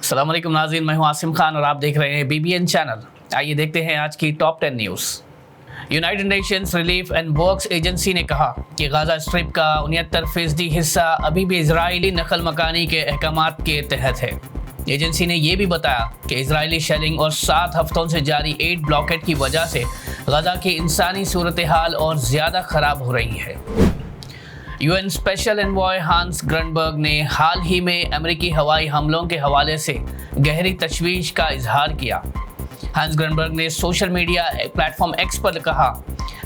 अस्सलाम वालेकुम नाज़रीन, मैं हूं आसिम खान और आप देख रहे हैं BBN चैनल। आइए देखते हैं आज की top 10 news. United Nations relief and works agency ने कहा कि गाज़ा स्ट्रिप का 69% हिस्सा अभी भी इजरायली नकल मकानी के अहकामात के तहत है। एजेंसी ने यह भी बताया कि इजरायली शेलिंग और 7 हफ्तों से जारी एड ब्लॉकेट की वजह से गाज़ा की इंसानी सूरत हाल और ज़्यादा ख़राब हो रही है। UN स्पेशल एनवॉय हांस ग्रनबर्ग ने हाल ही में अमेरिकी हवाई हमलों के हवाले से गहरी तशवीश का इजहार किया। हांस ग्रनबर्ग ने सोशल मीडिया प्लेटफॉर्म X पर कहा,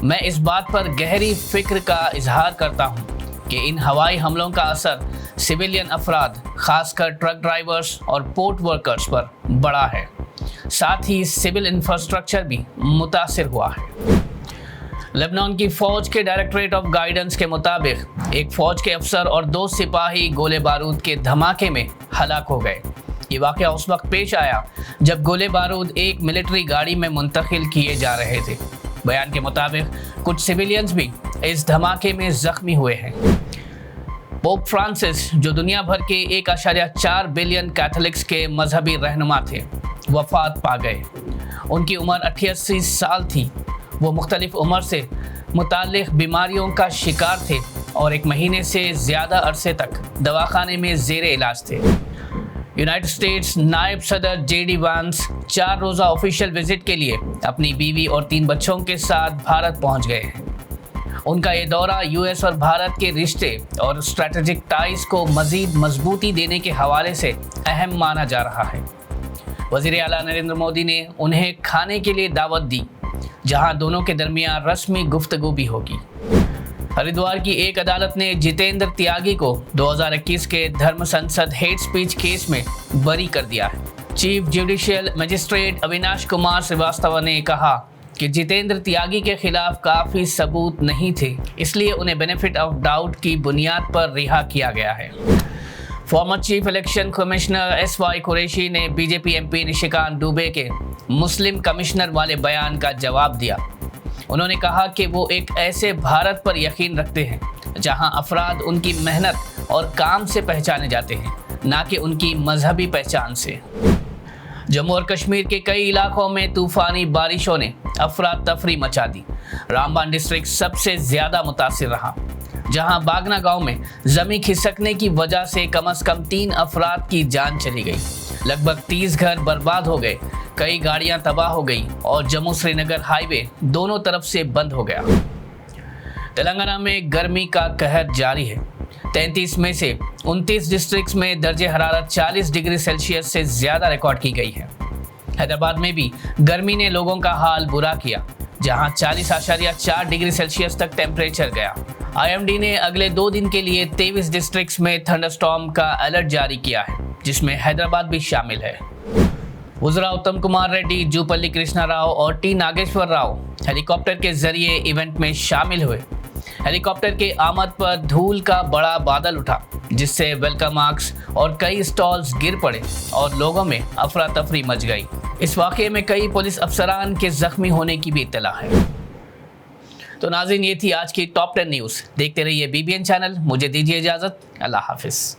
मैं इस बात पर गहरी फिक्र का इजहार करता हूँ कि इन हवाई हमलों का असर सिविलियन अफराद, खासकर ट्रक ड्राइवर्स और पोर्ट वर्कर्स पर बड़ा है। साथ ही सिविल इंफ्रास्ट्रक्चर भी मुतासिर हुआ है। लेबनान की फौज के डायरेक्टरेट ऑफ गाइडेंस के मुताबिक एक फौज के अफसर और 2 सिपाही गोले बारूद के धमाके में हलाक हो गए। ये वाक़या उस वक्त पेश आया जब गोले बारूद एक मिलिट्री गाड़ी में मुंतकिल किए जा रहे थे। बयान के मुताबिक कुछ सिविलियंस भी इस धमाके में जख्मी हुए हैं। पोप फ्रांसिस, जो दुनिया भर के 1.4 बिलियन कैथोलिक्स के मजहबी रहनुमा थे, वफात पा गए। उनकी उम्र 88 साल थी। वो मुख्तलिफ उम्र से मुताल्लिक़ बीमारियों का शिकार थे और 1 महीने से ज़्यादा अरसे तक दवाखाने में ज़ेरे इलाज थे। यूनाइटेड स्टेट्स नायब सदर JD वांस 4 रोज़ा ऑफिशियल विजिट के लिए अपनी बीवी और 3 बच्चों के साथ भारत पहुंच गए हैं। उनका ये दौरा US और भारत के रिश्ते और स्ट्रेटेजिक टाइज को मज़ीद मजबूती देने के हवाले से अहम माना जा रहा है। वज़ीर आला नरेंद्र मोदी ने उन्हें खाने के लिए दावत दी, जहां दोनों के दरमियान रस्मी गुफ्तगू भी होगी। हरिद्वार की एक अदालत ने जितेंद्र त्यागी को 2021 के धर्म संसद हेट स्पीच केस में बरी कर दिया है। Chief judicial magistrate Avinash Kumar Srivastava ने कहा कि जितेंद्र त्यागी के खिलाफ काफ़ी सबूत नहीं थे, इसलिए उन्हें बेनिफिट ऑफ डाउट की बुनियाद पर रिहा किया गया है। Former chief election commissioner SY Qureshi ने BJP MP निशिकांत दुबे के मुस्लिम कमिश्नर वाले बयान का जवाब दिया। उन्होंने कहा कि वो एक ऐसे भारत पर यकीन रखते हैं जहां अफराद उनकी मेहनत और काम से पहचाने जाते हैं, ना कि उनकी मजहबी पहचान से। जम्मू और कश्मीर के कई इलाकों में तूफ़ानी बारिशों ने अफरा तफरी मचा दी। रामबन डिस्ट्रिक्ट सबसे ज़्यादा मुतासिर रहा, जहां बागना गांव में ज़मीन खिसकने की वजह से कम से कम 3 अफराद की जान चली गई। लगभग 30 घर बर्बाद हो गए, कई गाड़ियां तबाह हो गई और जम्मू श्रीनगर हाईवे दोनों तरफ से बंद हो गया। तेलंगाना में गर्मी का कहर जारी है। 33 में से 29 डिस्ट्रिक्ट्स में दर्जे हरारत 40 डिग्री सेल्सियस से ज़्यादा रिकॉर्ड की गई है। हैदराबाद में भी गर्मी ने लोगों का हाल बुरा किया, जहां 40.4 डिग्री सेल्सियस तक टेम्परेचर गया। IMD ने अगले 2 दिन के लिए 23 डिस्ट्रिक्ट्स में थंडरस्टॉर्म का अलर्ट जारी किया है, जिसमें हैदराबाद भी शामिल है। वज़रा उत्तम कुमार रेड्डी, जूपल्ली कृष्णा राव और T नागेश्वर राव हेलीकॉप्टर के जरिए इवेंट में शामिल हुए। हेलीकॉप्टर के आमद पर धूल का बड़ा बादल उठा, जिससे वेलकम आर्क्स और कई स्टॉल्स गिर पड़े और लोगों में अफरा तफरी मच गई। इस वाक़े में कई पुलिस अफसरान के जख्मी होने की भी इत्तला है। तो नाज़रीन, ये थी आज की टॉप 10 न्यूज़। देखते रहिए BBN चैनल। मुझे दीजिए इजाज़त। अल्लाह हाफिज़।